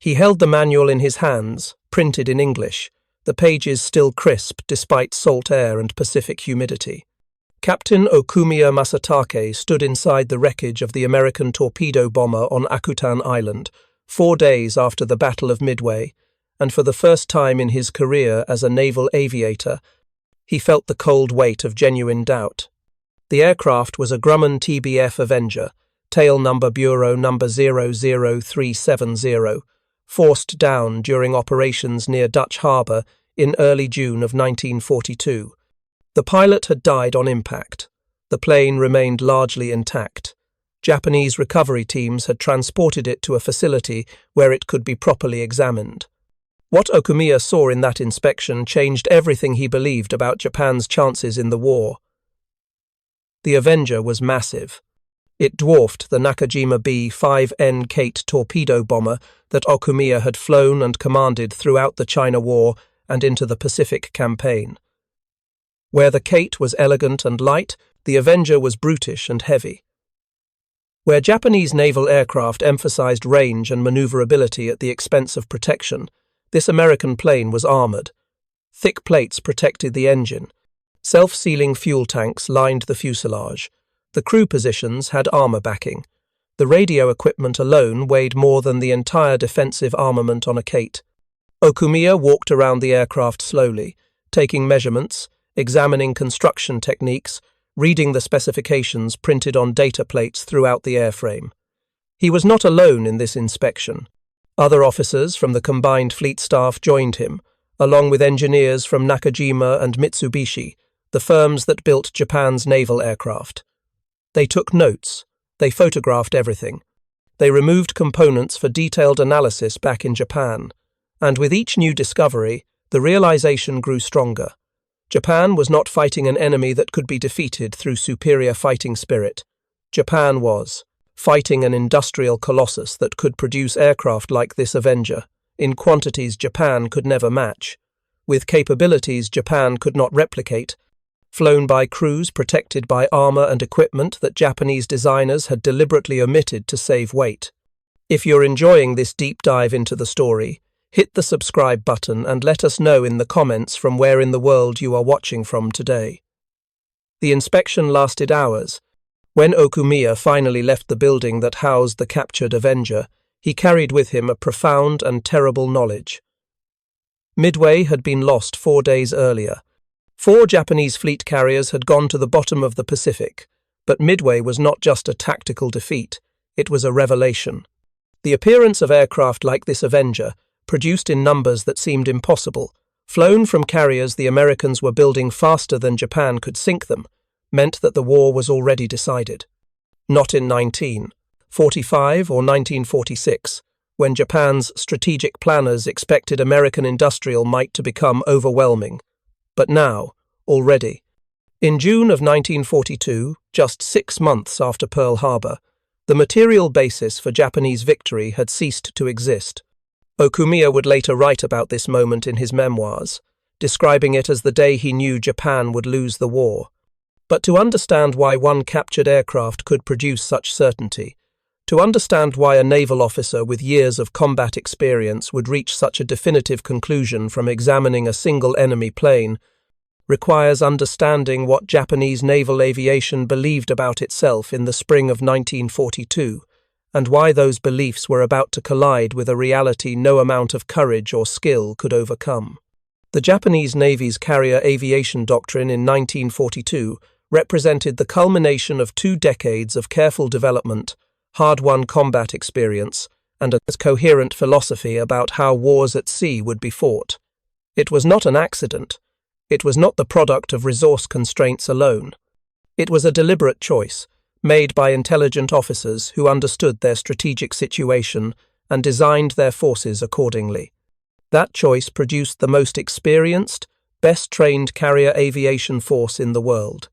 He held the manual in his hands, printed in English, the pages still crisp despite salt air and Pacific humidity. Captain Okumiya Masatake stood inside the wreckage of the American torpedo bomber on Akutan Island, 4 days after the Battle of Midway, and for the first time in his career as a naval aviator, he felt the cold weight of genuine doubt. The aircraft was a Grumman TBF Avenger, tail number Bureau number 00370, forced down during operations near Dutch Harbour in early June of 1942. The pilot had died on impact. The plane remained largely intact. Japanese recovery teams had transported it to a facility where it could be properly examined. What Okumiya saw in that inspection changed everything he believed about Japan's chances in the war. The Avenger was massive. It dwarfed the Nakajima B-5N Kate torpedo bomber that Okumiya had flown and commanded throughout the China War and into the Pacific campaign. Where the Kate was elegant and light, the Avenger was brutish and heavy. Where Japanese naval aircraft emphasized range and maneuverability at the expense of protection, this American plane was armored. Thick plates protected the engine. Self-sealing fuel tanks lined the fuselage. The crew positions had armor backing. The radio equipment alone weighed more than the entire defensive armament on a Kate. Okumiya walked around the aircraft slowly, taking measurements, examining construction techniques, reading the specifications printed on data plates throughout the airframe. He was not alone in this inspection. Other officers from the combined fleet staff joined him, along with engineers from Nakajima and Mitsubishi, the firms that built Japan's naval aircraft. They took notes. They photographed everything. They removed components for detailed analysis back in Japan. And with each new discovery, the realization grew stronger. Japan was not fighting an enemy that could be defeated through superior fighting spirit. Japan was fighting an industrial colossus that could produce aircraft like this Avenger, in quantities Japan could never match, with capabilities Japan could not replicate, flown by crews protected by armor and equipment that Japanese designers had deliberately omitted to save weight. If you're enjoying this deep dive into the story, hit the subscribe button and let us know in the comments from where in the world you are watching from today. The inspection lasted hours. When Okumiya finally left the building that housed the captured Avenger, he carried with him a profound and terrible knowledge. Midway had been lost 4 days earlier. 4 Japanese fleet carriers had gone to the bottom of the Pacific, but Midway was not just a tactical defeat, it was a revelation. The appearance of aircraft like this Avenger, produced in numbers that seemed impossible, flown from carriers the Americans were building faster than Japan could sink them, meant that the war was already decided. Not in 1945 or 1946, when Japan's strategic planners expected American industrial might to become overwhelming, but now, already. In June of 1942, just 6 months after Pearl Harbor, the material basis for Japanese victory had ceased to exist. Okumiya would later write about this moment in his memoirs, describing it as the day he knew Japan would lose the war. But to understand why one captured aircraft could produce such certainty, to understand why a naval officer with years of combat experience would reach such a definitive conclusion from examining a single enemy plane, requires understanding what Japanese naval aviation believed about itself in the spring of 1942, and why those beliefs were about to collide with a reality no amount of courage or skill could overcome. The Japanese Navy's carrier aviation doctrine in 1942 represented the culmination of 2 decades of careful development, hard-won combat experience, and a coherent philosophy about how wars at sea would be fought. It was not an accident. It was not the product of resource constraints alone. It was a deliberate choice, made by intelligent officers who understood their strategic situation and designed their forces accordingly. That choice produced the most experienced, best-trained carrier aviation force in the world.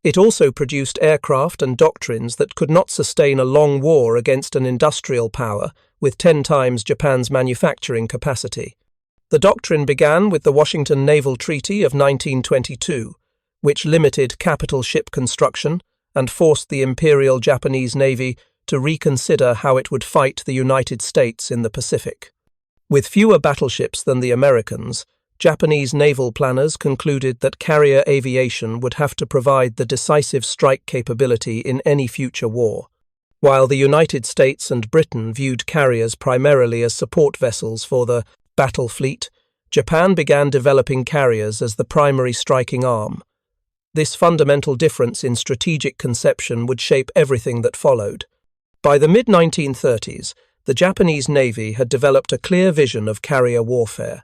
It also produced aircraft and doctrines that could not sustain a long war against an industrial power with 10 times Japan's manufacturing capacity. The doctrine began with the Washington Naval Treaty of 1922, which limited capital ship construction and forced the Imperial Japanese Navy to reconsider how it would fight the United States in the Pacific. With fewer battleships than the Americans, Japanese naval planners concluded that carrier aviation would have to provide the decisive strike capability in any future war. While the United States and Britain viewed carriers primarily as support vessels for the battle fleet, Japan began developing carriers as the primary striking arm. This fundamental difference in strategic conception would shape everything that followed. By the mid-1930s, the Japanese Navy had developed a clear vision of carrier warfare.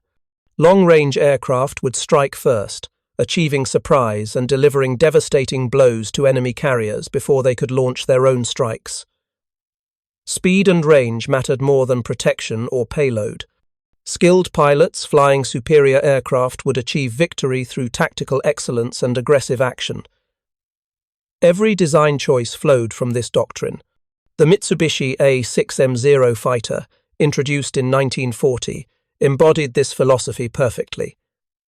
Long-range aircraft would strike first, achieving surprise and delivering devastating blows to enemy carriers before they could launch their own strikes. Speed and range mattered more than protection or payload. Skilled pilots flying superior aircraft would achieve victory through tactical excellence and aggressive action. Every design choice flowed from this doctrine. The Mitsubishi A6M0 fighter, introduced in 1940, embodied this philosophy perfectly.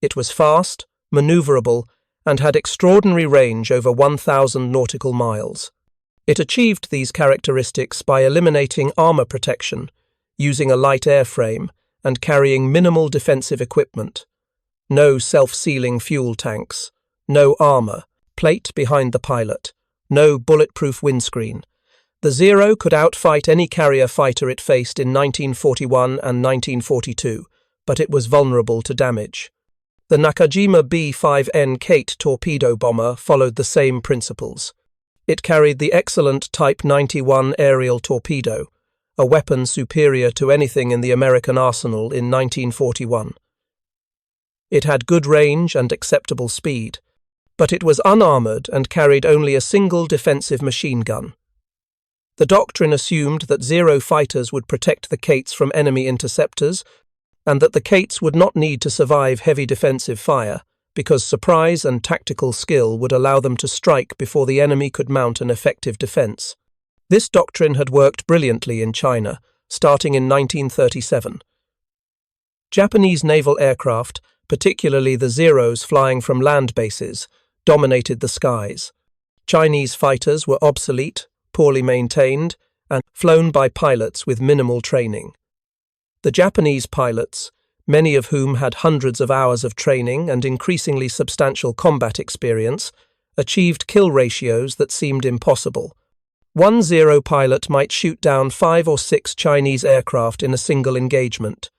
It was fast, maneuverable, and had extraordinary range over 1,000 nautical miles. It achieved these characteristics by eliminating armor protection, using a light airframe, and carrying minimal defensive equipment. No self-sealing fuel tanks, no armor, plate behind the pilot, no bulletproof windscreen. The Zero could outfight any carrier fighter it faced in 1941 and 1942, but it was vulnerable to damage. The Nakajima B-5N Kate torpedo bomber followed the same principles. It carried the excellent Type 91 aerial torpedo, a weapon superior to anything in the American arsenal in 1941. It had good range and acceptable speed, but it was unarmored and carried only a single defensive machine gun. The doctrine assumed that Zero fighters would protect the Kates from enemy interceptors, and that the Kates would not need to survive heavy defensive fire, because surprise and tactical skill would allow them to strike before the enemy could mount an effective defense. This doctrine had worked brilliantly in China, starting in 1937. Japanese naval aircraft, particularly the Zeros flying from land bases, dominated the skies. Chinese fighters were obsolete, poorly maintained, and flown by pilots with minimal training. The Japanese pilots, many of whom had hundreds of hours of training and increasingly substantial combat experience, achieved kill ratios that seemed impossible. One Zero pilot might shoot down 5 or 6 Chinese aircraft in a single engagement.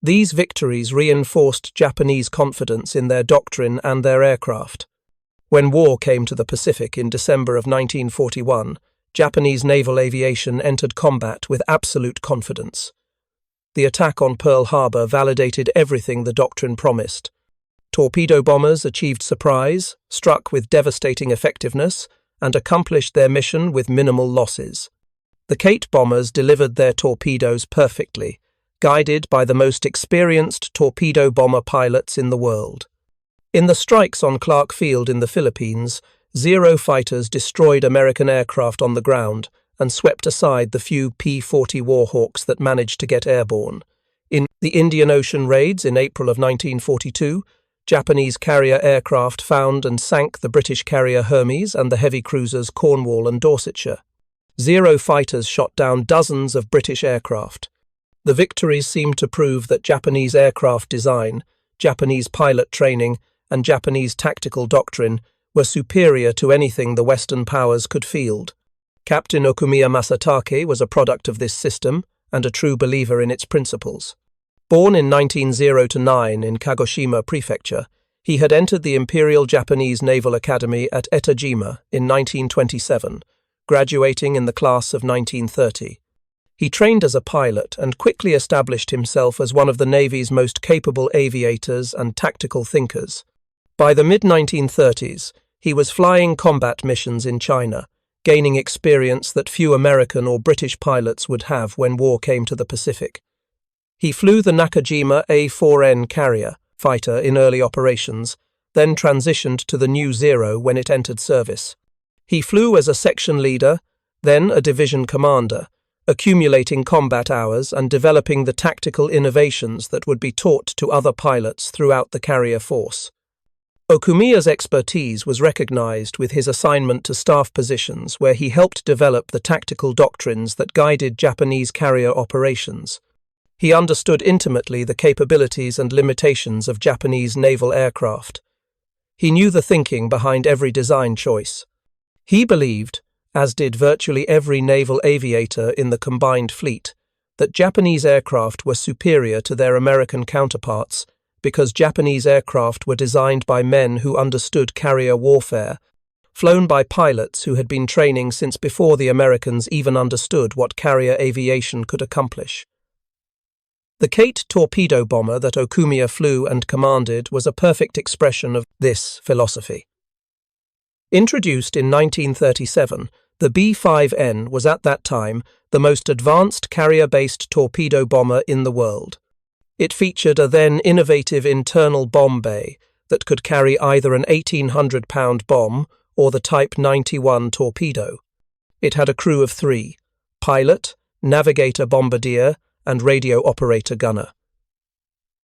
These victories reinforced Japanese confidence in their doctrine and their aircraft. When war came to the Pacific in December of 1941, Japanese naval aviation entered combat with absolute confidence. The attack on Pearl Harbor validated everything the doctrine promised. Torpedo bombers achieved surprise, struck with devastating effectiveness, and accomplished their mission with minimal losses. The Kate bombers delivered their torpedoes perfectly, guided by the most experienced torpedo bomber pilots in the world. In the strikes on Clark Field in the Philippines, Zero fighters destroyed American aircraft on the ground and swept aside the few P-40 Warhawks that managed to get airborne. In the Indian Ocean raids in April of 1942, Japanese carrier aircraft found and sank the British carrier Hermes and the heavy cruisers Cornwall and Dorsetshire. Zero fighters shot down dozens of British aircraft. The victories seemed to prove that Japanese aircraft design, Japanese pilot training, and Japanese tactical doctrine were superior to anything the Western powers could field. Captain Okumiya Masatake was a product of this system and a true believer in its principles. Born in 1909 in Kagoshima Prefecture, he had entered the Imperial Japanese Naval Academy at Etajima in 1927, graduating in the class of 1930. He trained as a pilot and quickly established himself as one of the Navy's most capable aviators and tactical thinkers. By the mid-1930s, he was flying combat missions in China, gaining experience that few American or British pilots would have when war came to the Pacific. He flew the Nakajima A4N carrier fighter in early operations, then transitioned to the new Zero when it entered service. He flew as a section leader, then a division commander, accumulating combat hours and developing the tactical innovations that would be taught to other pilots throughout the carrier force. Okumiya's expertise was recognized with his assignment to staff positions where he helped develop the tactical doctrines that guided Japanese carrier operations. He understood intimately the capabilities and limitations of Japanese naval aircraft. He knew the thinking behind every design choice. He believed, as did virtually every naval aviator in the combined fleet, that Japanese aircraft were superior to their American counterparts because Japanese aircraft were designed by men who understood carrier warfare, flown by pilots who had been training since before the Americans even understood what carrier aviation could accomplish. The Kate torpedo bomber that Okumiya flew and commanded was a perfect expression of this philosophy. Introduced in 1937, the B-5N was at that time the most advanced carrier-based torpedo bomber in the world. It featured a then innovative internal bomb bay that could carry either an 1,800-pound bomb or the Type 91 torpedo. It had a crew of 3: pilot, navigator bombardier, and radio operator gunner.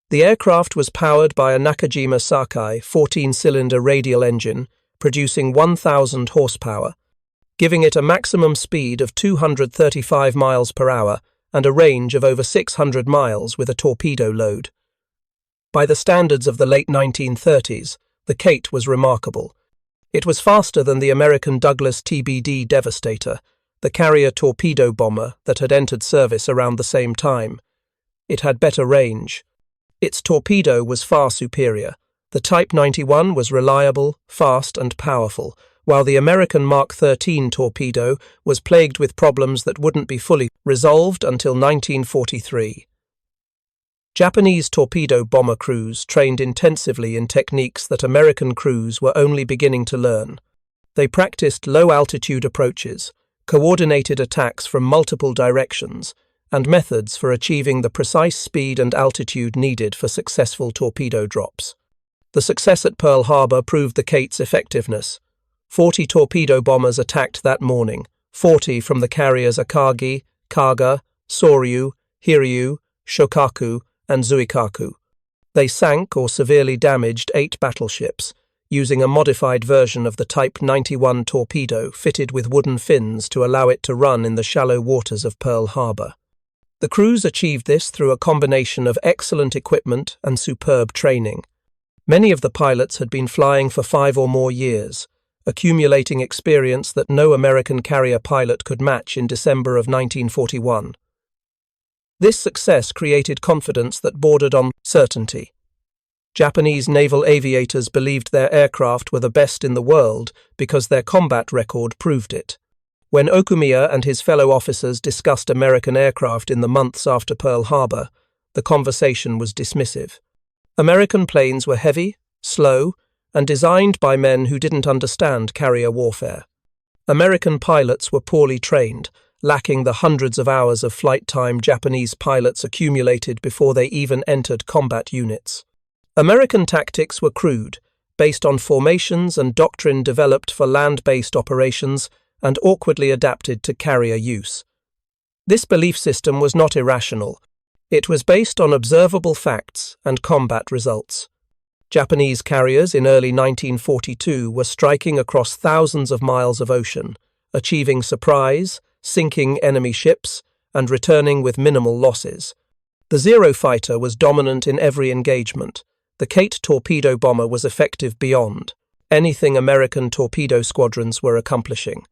The aircraft was powered by a Nakajima Sakai 14-cylinder radial engine producing 1,000 horsepower, giving it a maximum speed of 235 miles per hour and a range of over 600 miles with a torpedo load. By the standards of the late 1930s, the Kate was remarkable. It was faster than the American Douglas TBD Devastator, the carrier torpedo bomber that had entered service around the same time. It had better range. Its torpedo was far superior. The Type 91 was reliable, fast, and powerful, while the American Mark 13 torpedo was plagued with problems that wouldn't be fully resolved until 1943. Japanese torpedo bomber crews trained intensively in techniques that American crews were only beginning to learn. They practiced low-altitude approaches, coordinated attacks from multiple directions, and methods for achieving the precise speed and altitude needed for successful torpedo drops. The success at Pearl Harbor proved the Kate's effectiveness. 40 torpedo bombers attacked that morning, 40 from the carriers Akagi, Kaga, Soryu, Hiryu, Shokaku, and Zuikaku. They sank or severely damaged 8 battleships, using a modified version of the Type 91 torpedo fitted with wooden fins to allow it to run in the shallow waters of Pearl Harbor. The crews achieved this through a combination of excellent equipment and superb training. Many of the pilots had been flying for 5 or more years, accumulating experience that no American carrier pilot could match in December of 1941. This success created confidence that bordered on certainty. Japanese naval aviators believed their aircraft were the best in the world because their combat record proved it. When Okumiya and his fellow officers discussed American aircraft in the months after Pearl Harbor, the conversation was dismissive. American planes were heavy, slow, and designed by men who didn't understand carrier warfare. American pilots were poorly trained, lacking the hundreds of hours of flight time Japanese pilots accumulated before they even entered combat units. American tactics were crude, based on formations and doctrine developed for land-based operations and awkwardly adapted to carrier use. This belief system was not irrational. It was based on observable facts and combat results. Japanese carriers in early 1942 were striking across thousands of miles of ocean, achieving surprise, sinking enemy ships, and returning with minimal losses. The Zero fighter was dominant in every engagement. The Kate torpedo bomber was effective beyond anything American torpedo squadrons were accomplishing.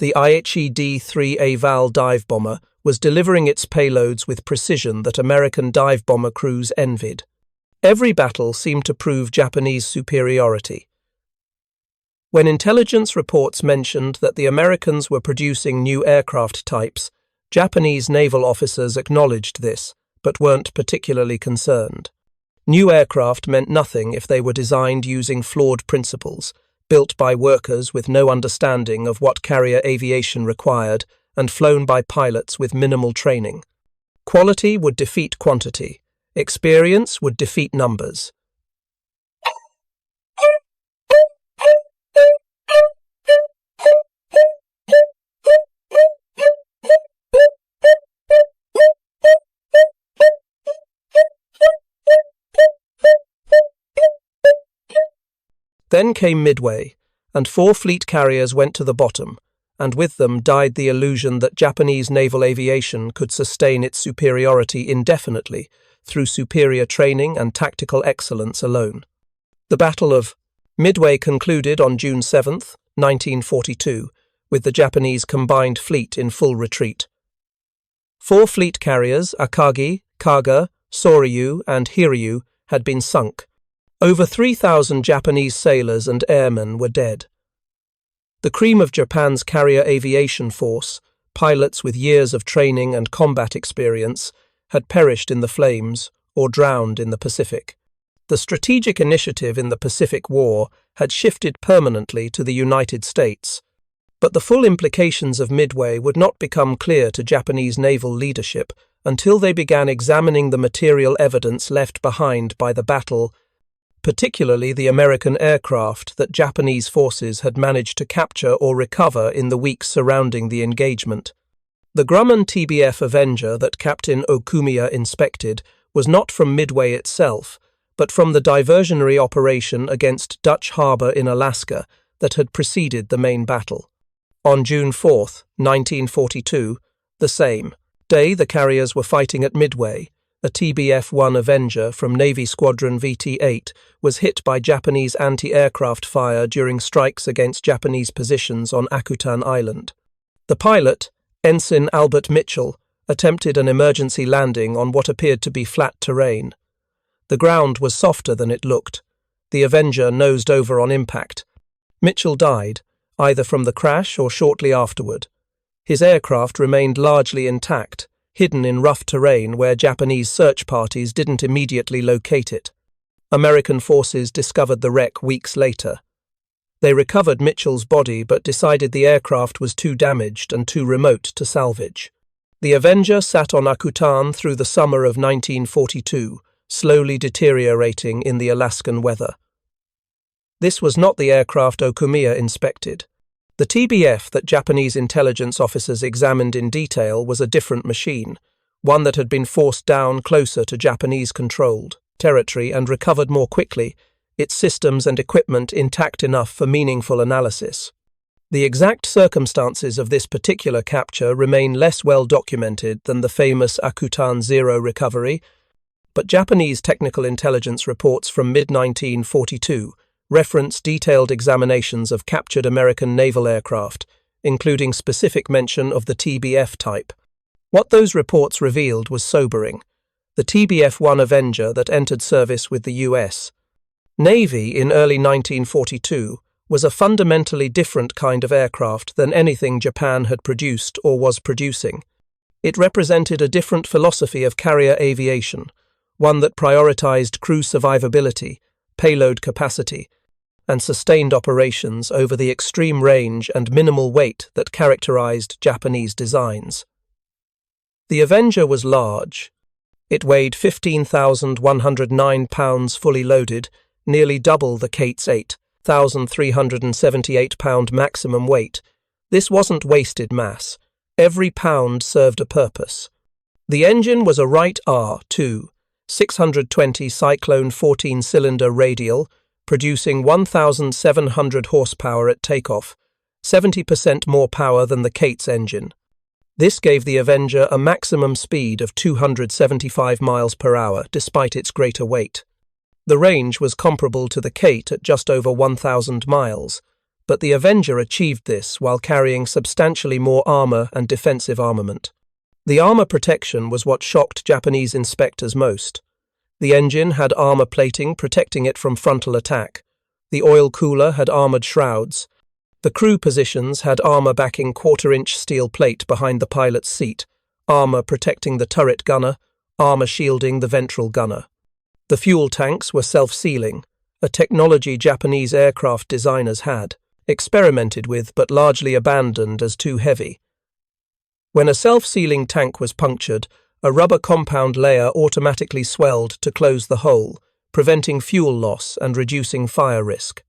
The IHED-3A Val dive bomber was delivering its payloads with precision that American dive bomber crews envied. Every battle seemed to prove Japanese superiority. When intelligence reports mentioned that the Americans were producing new aircraft types, Japanese naval officers acknowledged this, but weren't particularly concerned. New aircraft meant nothing if they were designed using flawed principles, built by workers with no understanding of what carrier aviation required and flown by pilots with minimal training. Quality would defeat quantity. Experience would defeat numbers. Then came Midway, and 4 fleet carriers went to the bottom, and with them died the illusion that Japanese naval aviation could sustain its superiority indefinitely through superior training and tactical excellence alone. The Battle of Midway concluded on June 7, 1942, with the Japanese combined fleet in full retreat. 4 fleet carriers, Akagi, Kaga, Soryu, and Hiryu, had been sunk. Over 3,000 Japanese sailors and airmen were dead. The cream of Japan's carrier aviation force, pilots with years of training and combat experience, had perished in the flames or drowned in the Pacific. The strategic initiative in the Pacific War had shifted permanently to the United States, but the full implications of Midway would not become clear to Japanese naval leadership until they began examining the material evidence left behind by the battle, particularly the American aircraft that Japanese forces had managed to capture or recover in the weeks surrounding the engagement. The Grumman TBF Avenger that Captain Okumiya inspected was not from Midway itself, but from the diversionary operation against Dutch Harbor in Alaska that had preceded the main battle. On June 4, 1942, the same day the carriers were fighting at Midway, a TBF-1 Avenger from Navy Squadron VT-8 was hit by Japanese anti-aircraft fire during strikes against Japanese positions on Akutan Island. The pilot, Ensign Albert Mitchell, attempted an emergency landing on what appeared to be flat terrain. The ground was softer than it looked. The Avenger nosed over on impact. Mitchell died, either from the crash or shortly afterward. His aircraft remained largely intact, hidden in rough terrain where Japanese search parties didn't immediately locate it. American forces discovered the wreck weeks later. They recovered Mitchell's body but decided the aircraft was too damaged and too remote to salvage. The Avenger sat on Akutan through the summer of 1942, slowly deteriorating in the Alaskan weather. This was not the aircraft Okumiya inspected. The TBF that Japanese intelligence officers examined in detail was a different machine, one that had been forced down closer to Japanese-controlled territory and recovered more quickly, its systems and equipment intact enough for meaningful analysis. The exact circumstances of this particular capture remain less well documented than the famous Akutan Zero recovery, but Japanese technical intelligence reports from mid-1942 reference detailed examinations of captured American naval aircraft, including specific mention of the TBF type. What those reports revealed was sobering. The TBF-1 Avenger that entered service with the U.S. Navy in early 1942 was a fundamentally different kind of aircraft than anything Japan had produced or was producing. It represented a different philosophy of carrier aviation, one that prioritized crew survivability, payload capacity, and sustained operations over the extreme range and minimal weight that characterized Japanese designs. The Avenger was large. It weighed 15,109 pounds fully loaded, nearly double the Kate's 8,378-pound maximum weight. This wasn't wasted mass. Every pound served a purpose. The engine was a Wright R2, 620 Cyclone 14-cylinder radial, producing 1,700 horsepower at takeoff, 70% more power than the Kate's engine. This gave the Avenger a maximum speed of 275 miles per hour despite its greater weight. The range was comparable to the Kate at just over 1,000 miles, but the Avenger achieved this while carrying substantially more armor and defensive armament. The armor protection was what shocked Japanese inspectors most. The engine had armor plating protecting it from frontal attack. The oil cooler had armored shrouds. The crew positions had armor backing quarter-inch steel plate behind the pilot's seat, armor protecting the turret gunner, armor shielding the ventral gunner. The fuel tanks were self-sealing, a technology Japanese aircraft designers had experimented with but largely abandoned as too heavy. When a self-sealing tank was punctured, a rubber compound layer automatically swelled to close the hole, preventing fuel loss and reducing fire risk.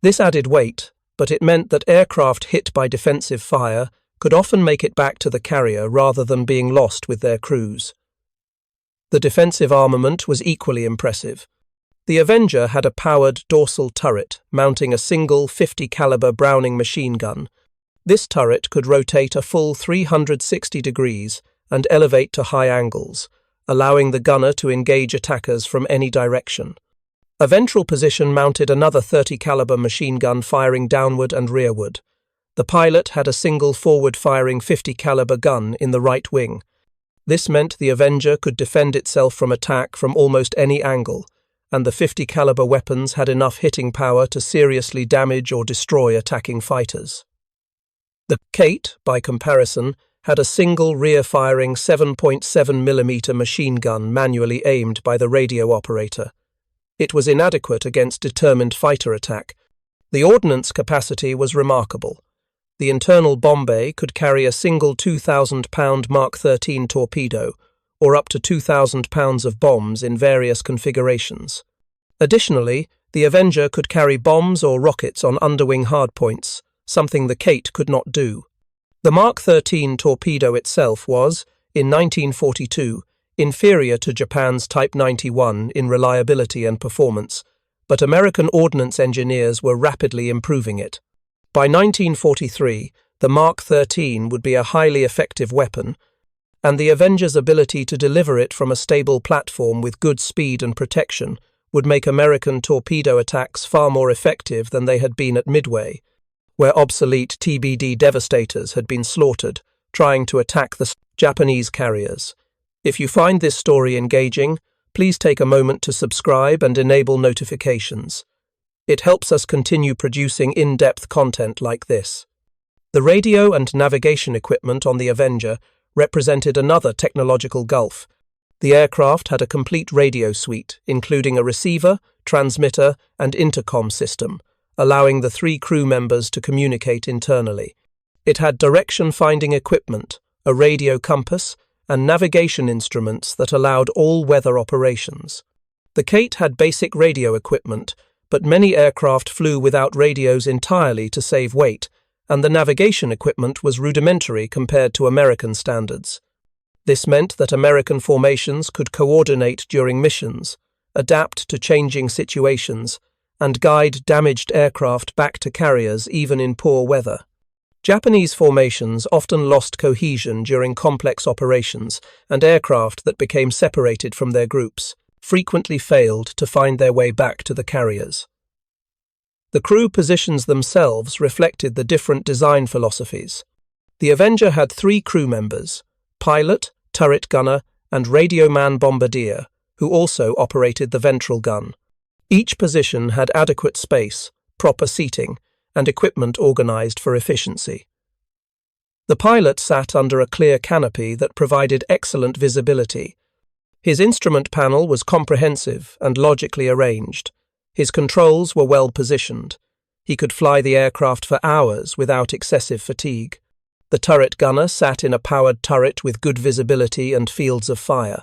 This added weight, but it meant that aircraft hit by defensive fire could often make it back to the carrier rather than being lost with their crews. The defensive armament was equally impressive. The Avenger had a powered dorsal turret mounting a single .50 caliber Browning machine gun. This turret could rotate a full 360 degrees and elevate to high angles, allowing the gunner to engage attackers from any direction. A ventral position mounted another 30 caliber machine gun firing downward and rearward. The pilot had a single forward-firing 50 caliber gun in the right wing. This meant the Avenger could defend itself from attack from almost any angle, and the 50 caliber weapons had enough hitting power to seriously damage or destroy attacking fighters. The Kate, by comparison, had a single rear-firing 7.7mm machine gun manually aimed by the radio operator. It was inadequate against determined fighter attack. The ordnance capacity was remarkable. The internal bomb bay could carry a single 2,000-pound Mark 13 torpedo, or up to 2,000 pounds of bombs in various configurations. Additionally, the Avenger could carry bombs or rockets on underwing hardpoints, something the Kate could not do. The Mark 13 torpedo itself was, in 1942, inferior to Japan's Type 91 in reliability and performance, but American ordnance engineers were rapidly improving it. By 1943, the Mark 13 would be a highly effective weapon, and the Avenger's ability to deliver it from a stable platform with good speed and protection would make American torpedo attacks far more effective than they had been at Midway, where obsolete TBD devastators had been slaughtered, trying to attack the Japanese carriers. If you find this story engaging, please take a moment to subscribe and enable notifications. It helps us continue producing in-depth content like this. The radio and navigation equipment on the Avenger represented another technological gulf. The aircraft had a complete radio suite, including a receiver, transmitter, and intercom system, allowing the 3 crew members to communicate internally. It had direction-finding equipment, a radio compass, and navigation instruments that allowed all-weather operations. The Kate had basic radio equipment, but many aircraft flew without radios entirely to save weight, and the navigation equipment was rudimentary compared to American standards. This meant that American formations could coordinate during missions, adapt to changing situations, and guide damaged aircraft back to carriers even in poor weather. Japanese formations often lost cohesion during complex operations, and aircraft that became separated from their groups frequently failed to find their way back to the carriers. The crew positions themselves reflected the different design philosophies. The Avenger had 3 crew members: pilot, turret gunner, and radio man bombardier, who also operated the ventral gun. Each position had adequate space, proper seating, and equipment organized for efficiency. The pilot sat under a clear canopy that provided excellent visibility. His instrument panel was comprehensive and logically arranged. His controls were well positioned. He could fly the aircraft for hours without excessive fatigue. The turret gunner sat in a powered turret with good visibility and fields of fire.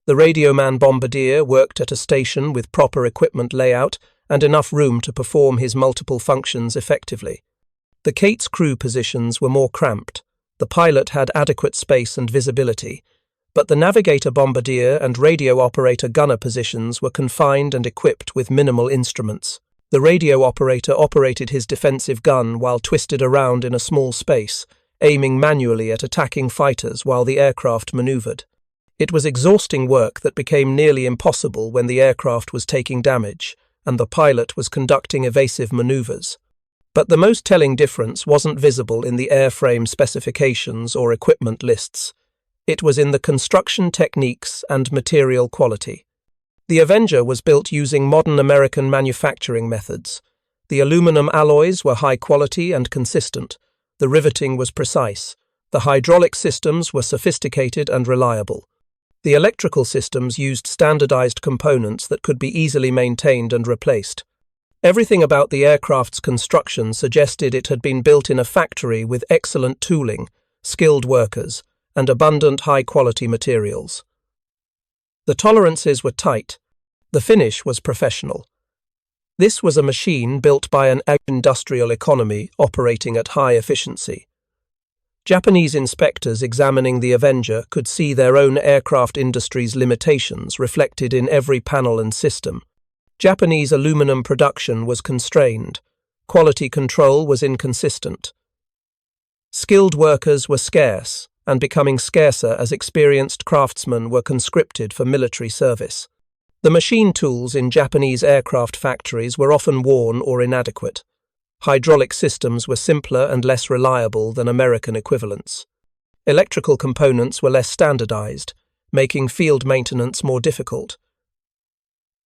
The radio man bombardier worked at a station with proper equipment layout and enough room to perform his multiple functions effectively. The Kate's crew positions were more cramped. The pilot had adequate space and visibility, but the navigator bombardier and radio operator gunner positions were confined and equipped with minimal instruments. The radio operator operated his defensive gun while twisted around in a small space, aiming manually at attacking fighters while the aircraft maneuvered. It was exhausting work that became nearly impossible when the aircraft was taking damage and the pilot was conducting evasive maneuvers. But the most telling difference wasn't visible in the airframe specifications or equipment lists. It was in the construction techniques and material quality. The Avenger was built using modern American manufacturing methods. The aluminum alloys were high quality and consistent. The riveting was precise. The hydraulic systems were sophisticated and reliable. The electrical systems used standardized components that could be easily maintained and replaced. Everything about the aircraft's construction suggested it had been built in a factory with excellent tooling, skilled workers, and abundant high-quality materials. The tolerances were tight. The finish was professional. This was a machine built by an industrial economy operating at high efficiency. Japanese inspectors examining the Avenger could see their own aircraft industry's limitations reflected in every panel and system. Japanese aluminum production was constrained. Quality control was inconsistent. Skilled workers were scarce, and becoming scarcer as experienced craftsmen were conscripted for military service. The machine tools in Japanese aircraft factories were often worn or inadequate. Hydraulic systems were simpler and less reliable than American equivalents. Electrical components were less standardized, making field maintenance more difficult.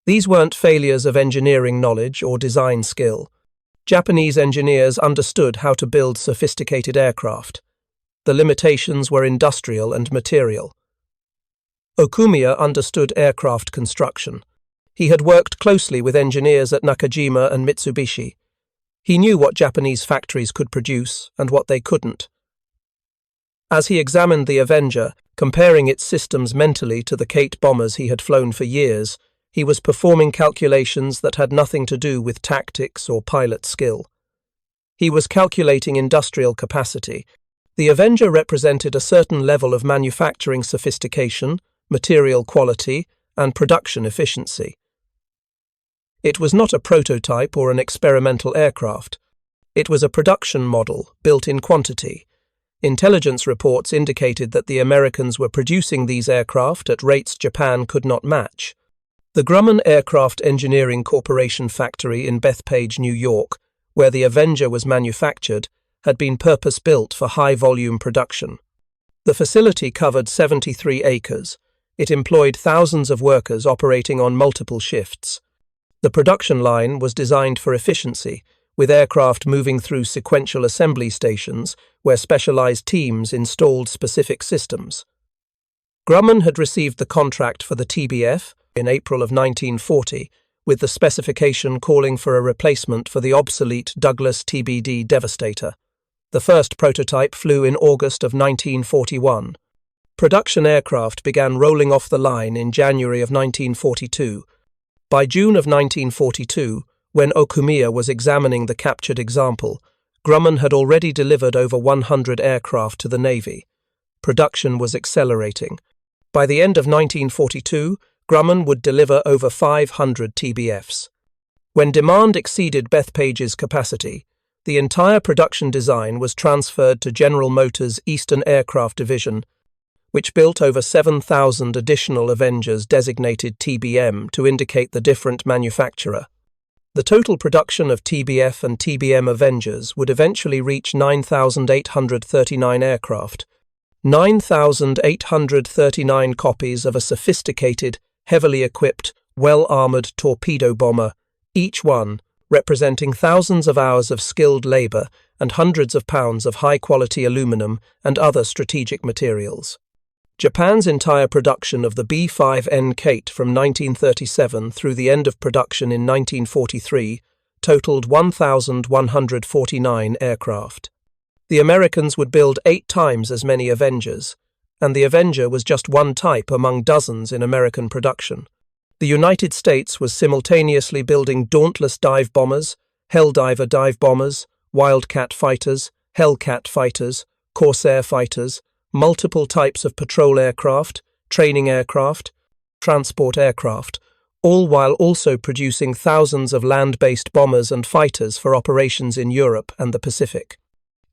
These weren't failures of engineering knowledge or design skill. Japanese engineers understood how to build sophisticated aircraft. The limitations were industrial and material. Okumiya understood aircraft construction. He had worked closely with engineers at Nakajima and Mitsubishi. He knew what Japanese factories could produce and what they couldn't. As he examined the Avenger, comparing its systems mentally to the Kate bombers he had flown for years, he was performing calculations that had nothing to do with tactics or pilot skill. He was calculating industrial capacity. The Avenger represented a certain level of manufacturing sophistication, material quality, and production efficiency. It was not a prototype or an experimental aircraft. It was a production model built in quantity. Intelligence reports indicated that the Americans were producing these aircraft at rates Japan could not match. The Grumman Aircraft Engineering Corporation factory in Bethpage, New York, where the Avenger was manufactured, had been purpose-built for high-volume production. The facility covered 73 acres. It employed thousands of workers operating on multiple shifts. The production line was designed for efficiency, with aircraft moving through sequential assembly stations where specialized teams installed specific systems. Grumman had received the contract for the TBF in April of 1940, with the specification calling for a replacement for the obsolete Douglas TBD Devastator. The first prototype flew in August of 1941. Production aircraft began rolling off the line in January of 1942. By June of 1942, when Okumiya was examining the captured example, Grumman had already delivered over 100 aircraft to the Navy. Production was accelerating. By the end of 1942, Grumman would deliver over 500 TBFs. When demand exceeded Bethpage's capacity, the entire production design was transferred to General Motors' Eastern Aircraft Division, which built over 7,000 additional Avengers designated TBM to indicate the different manufacturer. The total production of TBF and TBM Avengers would eventually reach 9,839 aircraft, 9,839 copies of a sophisticated, heavily equipped, well-armored torpedo bomber, each one representing thousands of hours of skilled labor and hundreds of pounds of high-quality aluminum and other strategic materials. Japan's entire production of the B-5N Kate from 1937 through the end of production in 1943 totaled 1,149 aircraft. The Americans would build 8 times as many Avengers, and the Avenger was just one type among dozens in American production. The United States was simultaneously building Dauntless dive bombers, Helldiver dive bombers, Wildcat fighters, Hellcat fighters, Corsair fighters, multiple types of patrol aircraft, training aircraft, transport aircraft, all while also producing thousands of land-based bombers and fighters for operations in Europe and the Pacific.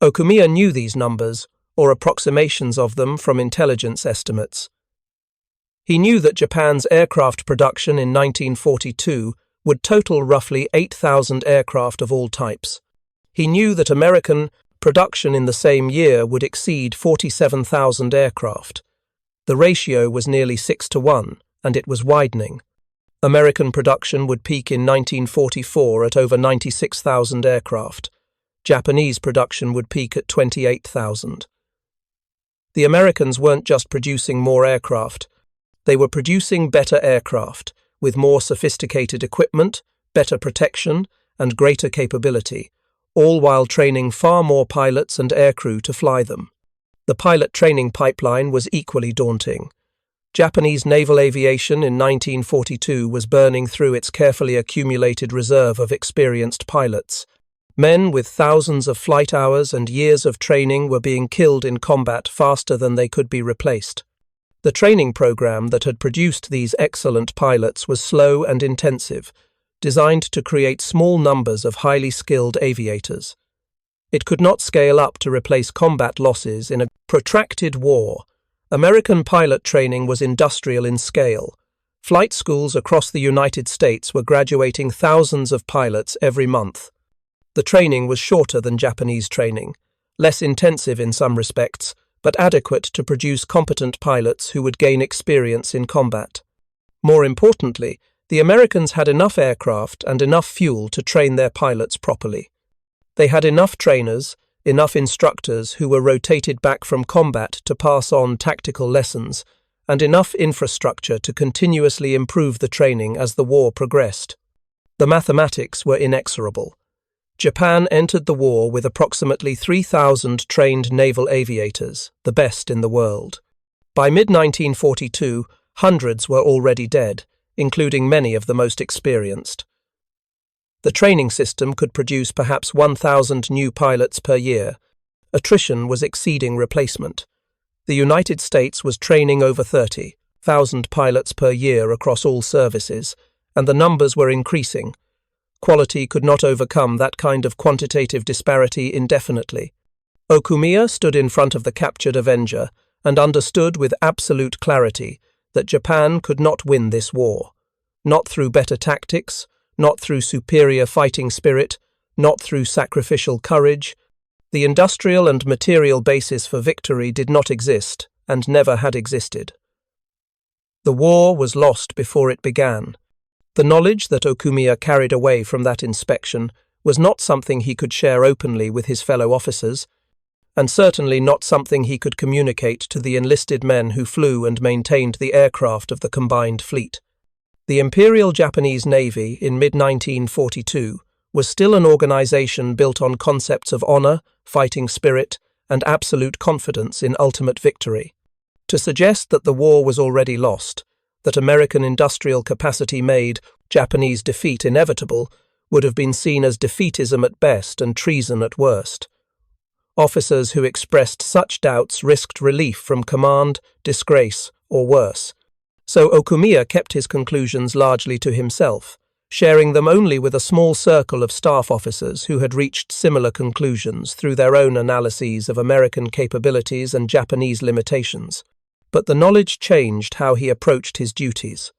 Okumiya knew these numbers, or approximations of them from intelligence estimates. He knew that Japan's aircraft production in 1942 would total roughly 8,000 aircraft of all types. He knew that American production in the same year would exceed 47,000 aircraft. The ratio was nearly 6-to-1, and it was widening. American production would peak in 1944 at over 96,000 aircraft. Japanese production would peak at 28,000. The Americans weren't just producing more aircraft. They were producing better aircraft, with more sophisticated equipment, better protection, and greater capability, all while training far more pilots and aircrew to fly them. The pilot training pipeline was equally daunting. Japanese naval aviation in 1942 was burning through its carefully accumulated reserve of experienced pilots. Men with thousands of flight hours and years of training were being killed in combat faster than they could be replaced. The training program that had produced these excellent pilots was slow and intensive, designed to create small numbers of highly skilled aviators. It could not scale up to replace combat losses in a protracted war. American pilot training was industrial in scale. Flight schools across the United States were graduating thousands of pilots every month. The training was shorter than Japanese training, less intensive in some respects, but adequate to produce competent pilots who would gain experience in combat. More importantly, the Americans had enough aircraft and enough fuel to train their pilots properly. They had enough trainers, enough instructors who were rotated back from combat to pass on tactical lessons, and enough infrastructure to continuously improve the training as the war progressed. The mathematics were inexorable. Japan entered the war with approximately 3,000 trained naval aviators, the best in the world. By mid-1942, hundreds were already dead, including many of the most experienced. The training system could produce perhaps 1,000 new pilots per year. Attrition was exceeding replacement. The United States was training over 30,000 pilots per year across all services, and the numbers were increasing. Quality could not overcome that kind of quantitative disparity indefinitely. Okumiya stood in front of the captured Avenger and understood with absolute clarity that Japan could not win this war. Not through better tactics, not through superior fighting spirit, not through sacrificial courage. The industrial and material basis for victory did not exist and never had existed. The war was lost before it began. The knowledge that Okumiya carried away from that inspection was not something he could share openly with his fellow officers, and certainly not something he could communicate to the enlisted men who flew and maintained the aircraft of the combined fleet. The Imperial Japanese Navy in mid-1942 was still an organization built on concepts of honor, fighting spirit, and absolute confidence in ultimate victory. To suggest that the war was already lost, that American industrial capacity made Japanese defeat inevitable, would have been seen as defeatism at best and treason at worst. Officers who expressed such doubts risked relief from command, disgrace, or worse. So Okumiya kept his conclusions largely to himself, sharing them only with a small circle of staff officers who had reached similar conclusions through their own analyses of American capabilities and Japanese limitations. But the knowledge changed how he approached his duties.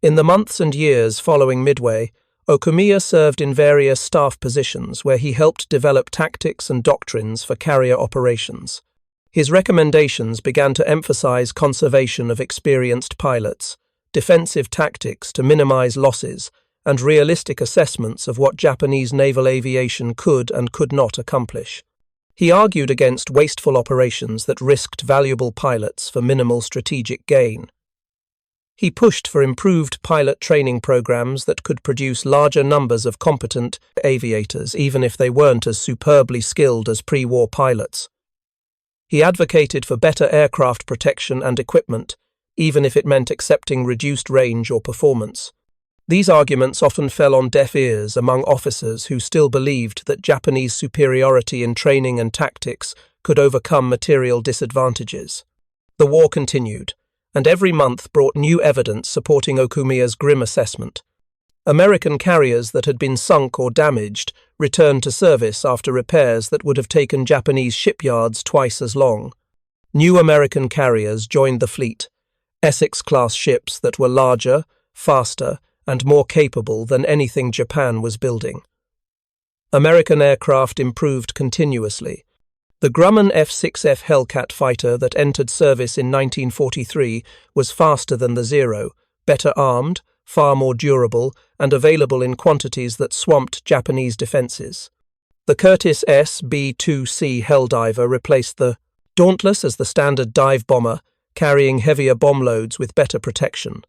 In the months and years following Midway, Okumiya served in various staff positions where he helped develop tactics and doctrines for carrier operations. His recommendations began to emphasize conservation of experienced pilots, defensive tactics to minimize losses, and realistic assessments of what Japanese naval aviation could and could not accomplish. He argued against wasteful operations that risked valuable pilots for minimal strategic gain. He pushed for improved pilot training programs that could produce larger numbers of competent aviators, even if they weren't as superbly skilled as pre-war pilots. He advocated for better aircraft protection and equipment, even if it meant accepting reduced range or performance. These arguments often fell on deaf ears among officers who still believed that Japanese superiority in training and tactics could overcome material disadvantages. The war continued, and every month brought new evidence supporting Okumiya's grim assessment. American carriers that had been sunk or damaged returned to service after repairs that would have taken Japanese shipyards twice as long. New American carriers joined the fleet, Essex-class ships that were larger, faster, and more capable than anything Japan was building. American aircraft improved continuously. The Grumman F-6F Hellcat fighter that entered service in 1943 was faster than the Zero, better armed, far more durable, and available in quantities that swamped Japanese defenses. The Curtiss S-B-2C Helldiver replaced the Dauntless as the standard dive bomber, carrying heavier bomb loads with better protection.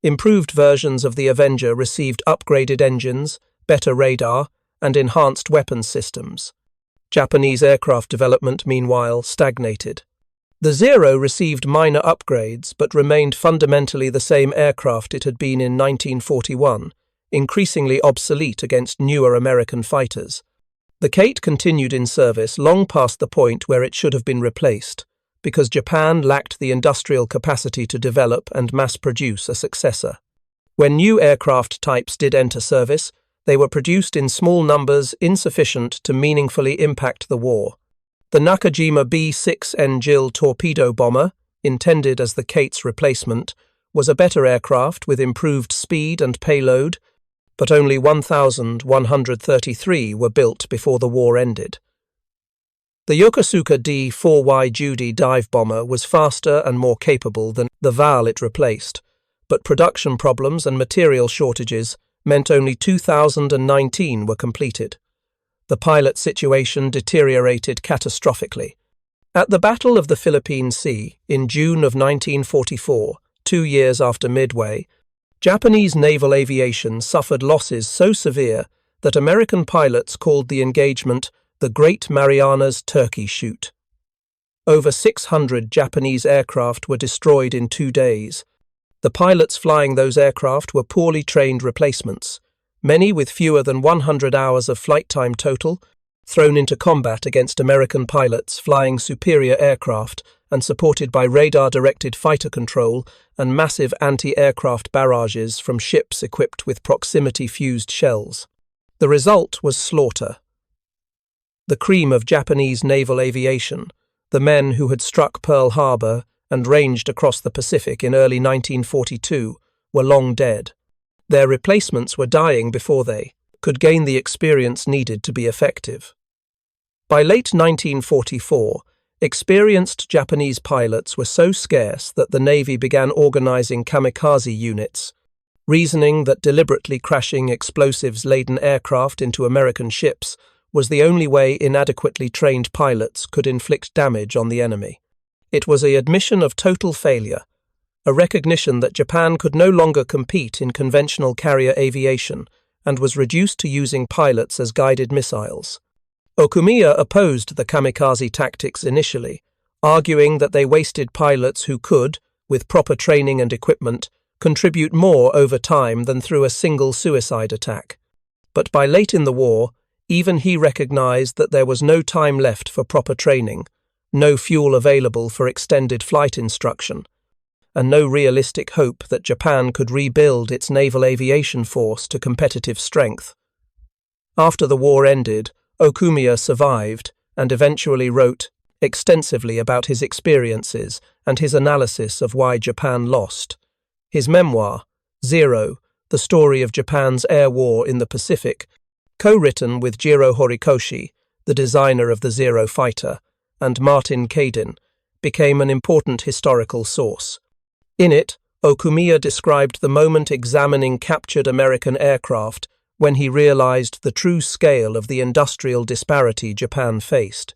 Improved versions of the Avenger received upgraded engines, better radar, and enhanced weapons systems. Japanese aircraft development, meanwhile, stagnated. The Zero received minor upgrades but remained fundamentally the same aircraft it had been in 1941, increasingly obsolete against newer American fighters. The Kate continued in service long past the point where it should have been replaced, because Japan lacked the industrial capacity to develop and mass-produce a successor. When new aircraft types did enter service, They were produced in small numbers insufficient to meaningfully impact the war. The Nakajima B-6N torpedo bomber, intended as the Kate's replacement, was a better aircraft with improved speed and payload, but only 1,133 were built before the war ended. The Yokosuka D-4Y Judy dive bomber was faster and more capable than the Val it replaced, but production problems and material shortages meant only 2,019 were completed. The pilot situation deteriorated catastrophically. At the Battle of the Philippine Sea in June of 1944, 2 years after Midway, Japanese naval aviation suffered losses so severe that American pilots called the engagement the Great Marianas Turkey Shoot. Over 600 Japanese aircraft were destroyed in 2 days. The pilots flying those aircraft were poorly trained replacements, many with fewer than 100 hours of flight time total, thrown into combat against American pilots flying superior aircraft and supported by radar-directed fighter control and massive anti-aircraft barrages from ships equipped with proximity-fused shells. The result was slaughter. The cream of Japanese naval aviation, the men who had struck Pearl Harbor and ranged across the Pacific in early 1942, were long dead. Their replacements were dying before they could gain the experience needed to be effective. By late 1944, experienced Japanese pilots were so scarce that the Navy began organizing kamikaze units, reasoning that deliberately crashing explosives-laden aircraft into American ships was the only way inadequately trained pilots could inflict damage on the enemy. It was an admission of total failure, a recognition that Japan could no longer compete in conventional carrier aviation and was reduced to using pilots as guided missiles. Okumiya opposed the kamikaze tactics initially, arguing that they wasted pilots who could, with proper training and equipment, contribute more over time than through a single suicide attack. But by late in the war, even he recognized that there was no time left for proper training, no fuel available for extended flight instruction, and no realistic hope that Japan could rebuild its naval aviation force to competitive strength. After the war ended, Okumiya survived and eventually wrote extensively about his experiences and his analysis of why Japan lost. His memoir, Zero, The Story of Japan's Air War in the Pacific, co-written with Jiro Horikoshi, the designer of the Zero fighter, and Martin Kadin, became an important historical source. In it, Okumiya described the moment examining captured American aircraft when he realized the true scale of the industrial disparity Japan faced.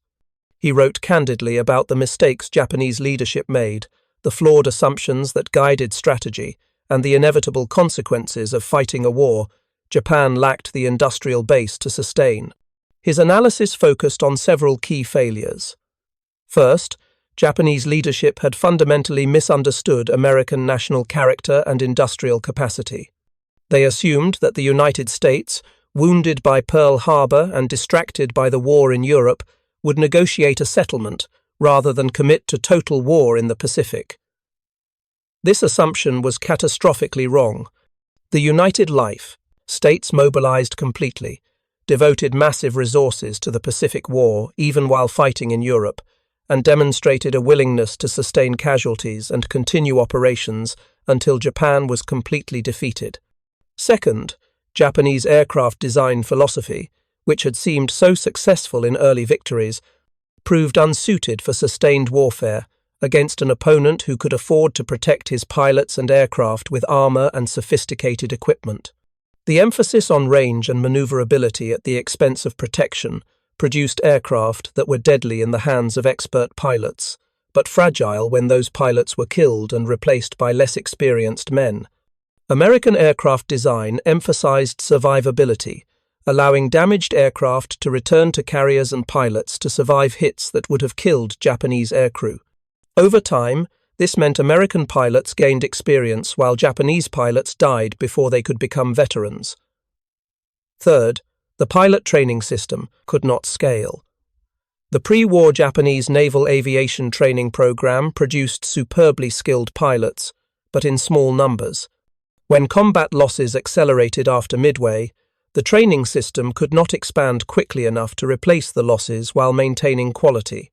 He wrote candidly about the mistakes Japanese leadership made, the flawed assumptions that guided strategy, and the inevitable consequences of fighting a war Japan lacked the industrial base to sustain. His analysis focused on several key failures. First, Japanese leadership had fundamentally misunderstood American national character and industrial capacity. They assumed that the United States, wounded by Pearl Harbor and distracted by the war in Europe, would negotiate a settlement rather than commit to total war in the Pacific. This assumption was catastrophically wrong. The United Life, states mobilized completely, devoted massive resources to the Pacific War even while fighting in Europe, and demonstrated a willingness to sustain casualties and continue operations until Japan was completely defeated. Second, Japanese aircraft design philosophy, which had seemed so successful in early victories, proved unsuited for sustained warfare against an opponent who could afford to protect his pilots and aircraft with armor and sophisticated equipment. The emphasis on range and maneuverability at the expense of protection produced aircraft that were deadly in the hands of expert pilots, but fragile when those pilots were killed and replaced by less experienced men. American aircraft design emphasized survivability, allowing damaged aircraft to return to carriers and pilots to survive hits that would have killed Japanese aircrew. Over time, this meant American pilots gained experience while Japanese pilots died before they could become veterans. Third, the pilot training system could not scale. The pre-war Japanese naval aviation training program produced superbly skilled pilots, but in small numbers. When combat losses accelerated after Midway, The training system could not expand quickly enough to replace the losses while maintaining quality.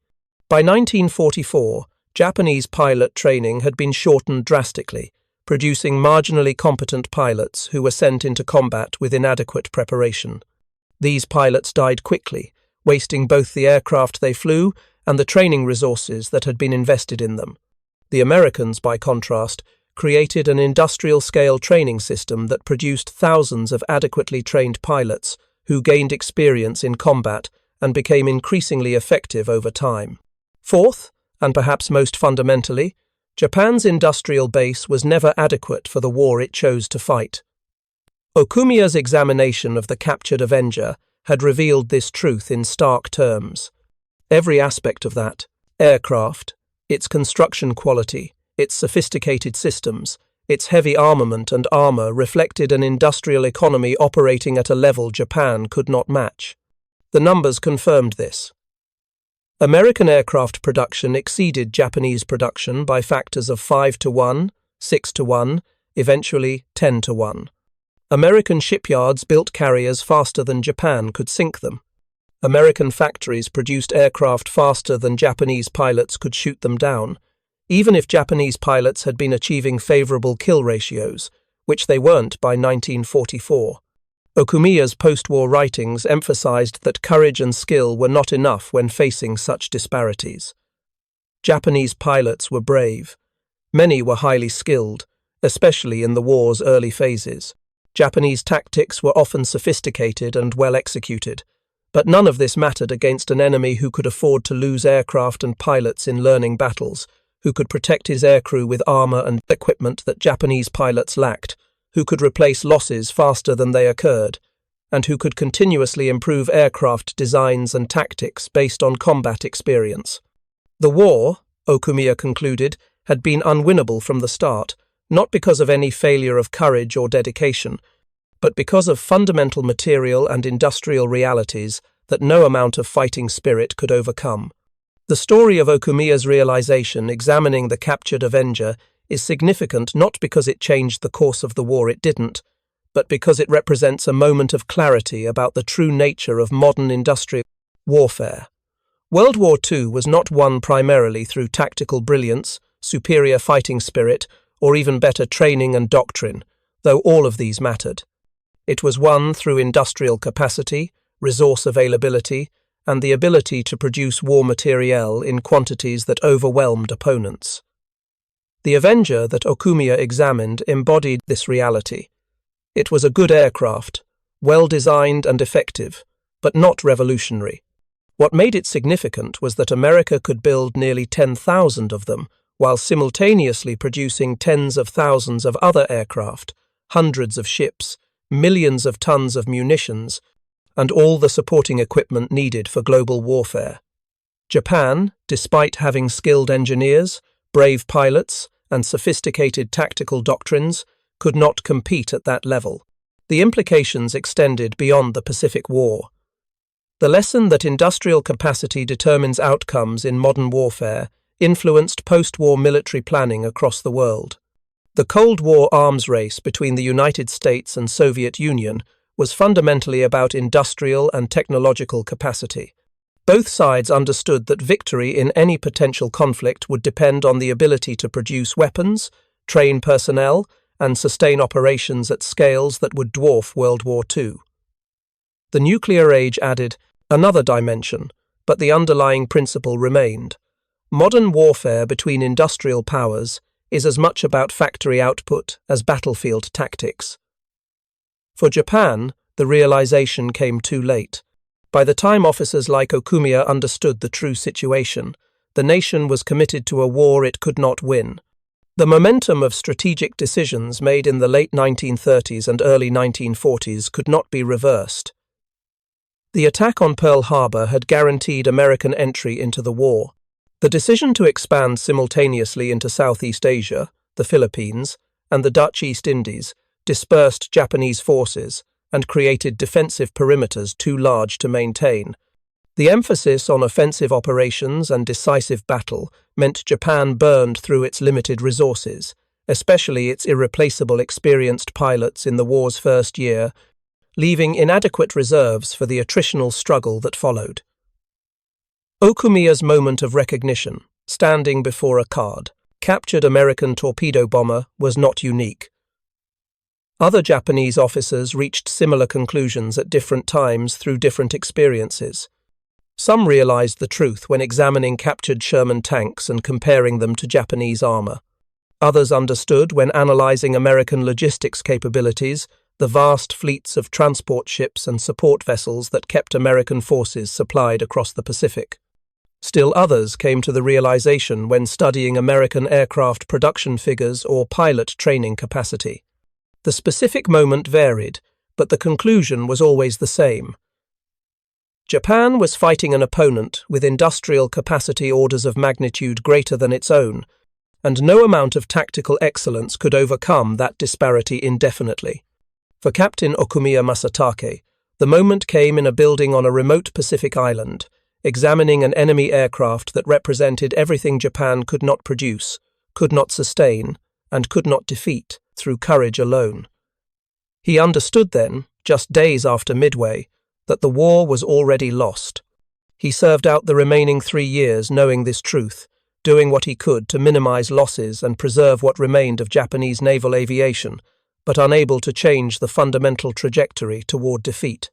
By 1944, Japanese pilot training had been shortened drastically, producing marginally competent pilots who were sent into combat with inadequate preparation. These pilots died quickly, wasting both the aircraft they flew and the training resources that had been invested in them. The Americans, by contrast, created an industrial-scale training system that produced thousands of adequately trained pilots who gained experience in combat and became increasingly effective over time. Fourth, and perhaps most fundamentally, Japan's industrial base was never adequate for the war it chose to fight. Okumiya's examination of the captured Avenger had revealed this truth in stark terms. Every aspect of that aircraft, its construction quality, its sophisticated systems, its heavy armament and armor reflected an industrial economy operating at a level Japan could not match. The numbers confirmed this. American aircraft production exceeded Japanese production by factors of 5-1, 6-1, eventually 10-1. American shipyards built carriers faster than Japan could sink them. American factories produced aircraft faster than Japanese pilots could shoot them down, even if Japanese pilots had been achieving favorable kill ratios, which they weren't by 1944. Okumiya's post-war writings emphasized that courage and skill were not enough when facing such disparities. Japanese pilots were brave. Many were highly skilled, especially in the war's early phases. Japanese tactics were often sophisticated and well executed, but none of this mattered against an enemy who could afford to lose aircraft and pilots in learning battles, who could protect his aircrew with armor and equipment that Japanese pilots lacked, who could replace losses faster than they occurred, and who could continuously improve aircraft designs and tactics based on combat experience. The war, Okumiya concluded, had been unwinnable from the start, not because of any failure of courage or dedication, but because of fundamental material and industrial realities that no amount of fighting spirit could overcome. The story of Okumiya's realization examining the captured Avenger is significant not because it changed the course of the war, it didn't, but because it represents a moment of clarity about the true nature of modern industrial warfare. World War II was not won primarily through tactical brilliance, superior fighting spirit, or even better training and doctrine, though all of these mattered. It was won through industrial capacity, resource availability, and the ability to produce war materiel in quantities that overwhelmed opponents. The Avenger that Okumiya examined embodied this reality. It was a good aircraft, well-designed and effective, but not revolutionary. What made it significant was that America could build nearly 10,000 of them, while simultaneously producing tens of thousands of other aircraft, hundreds of ships, millions of tons of munitions, and all the supporting equipment needed for global warfare. Japan, despite having skilled engineers, brave pilots, and sophisticated tactical doctrines, could not compete at that level. The implications extended beyond the Pacific War. The lesson that industrial capacity determines outcomes in modern warfare influenced post-war military planning across the world. The Cold War arms race between the United States and Soviet Union was fundamentally about industrial and technological capacity. Both sides understood that victory in any potential conflict would depend on the ability to produce weapons, train personnel, and sustain operations at scales that would dwarf World War II. The nuclear age added another dimension, but the underlying principle remained. Modern warfare between industrial powers is as much about factory output as battlefield tactics. For Japan, the realization came too late. By the time officers like Okumiya understood the true situation, the nation was committed to a war it could not win. The momentum of strategic decisions made in the late 1930s and early 1940s could not be reversed. The attack on Pearl Harbor had guaranteed American entry into the war. The decision to expand simultaneously into Southeast Asia, the Philippines, and the Dutch East Indies dispersed Japanese forces and created defensive perimeters too large to maintain. The emphasis on offensive operations and decisive battle meant Japan burned through its limited resources, especially its irreplaceable experienced pilots in the war's first year, leaving inadequate reserves for the attritional struggle that followed. Okumiya's moment of recognition, standing before a card, captured American torpedo bomber, was not unique. Other Japanese officers reached similar conclusions at different times through different experiences. Some realized the truth when examining captured Sherman tanks and comparing them to Japanese armor. Others understood when analyzing American logistics capabilities, the vast fleets of transport ships and support vessels that kept American forces supplied across the Pacific. Still others came to the realization when studying American aircraft production figures or pilot training capacity. The specific moment varied, but the conclusion was always the same. Japan was fighting an opponent with industrial capacity orders of magnitude greater than its own, and no amount of tactical excellence could overcome that disparity indefinitely. For Captain Okumiya Masatake, the moment came in a building on a remote Pacific island, examining an enemy aircraft that represented everything Japan could not produce, could not sustain, and could not defeat through courage alone. He understood then, just days after Midway, that the war was already lost. He served out the remaining 3 years knowing this truth, doing what he could to minimize losses and preserve what remained of Japanese naval aviation, but unable to change the fundamental trajectory toward defeat.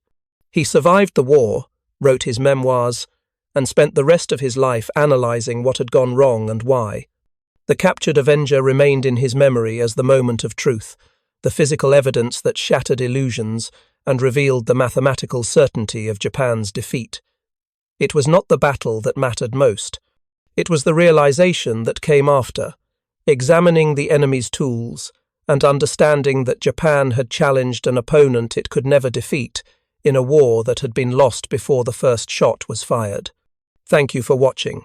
He survived the war, wrote his memoirs, and spent the rest of his life analyzing what had gone wrong and why. The captured Avenger remained in his memory as the moment of truth, the physical evidence that shattered illusions and revealed the mathematical certainty of Japan's defeat. It was not the battle that mattered most. It was the realization that came after, examining the enemy's tools and understanding that Japan had challenged an opponent it could never defeat in a war that had been lost before the first shot was fired. Thank you for watching.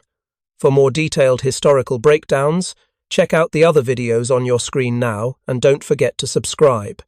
For more detailed historical breakdowns, check out the other videos on your screen now and don't forget to subscribe.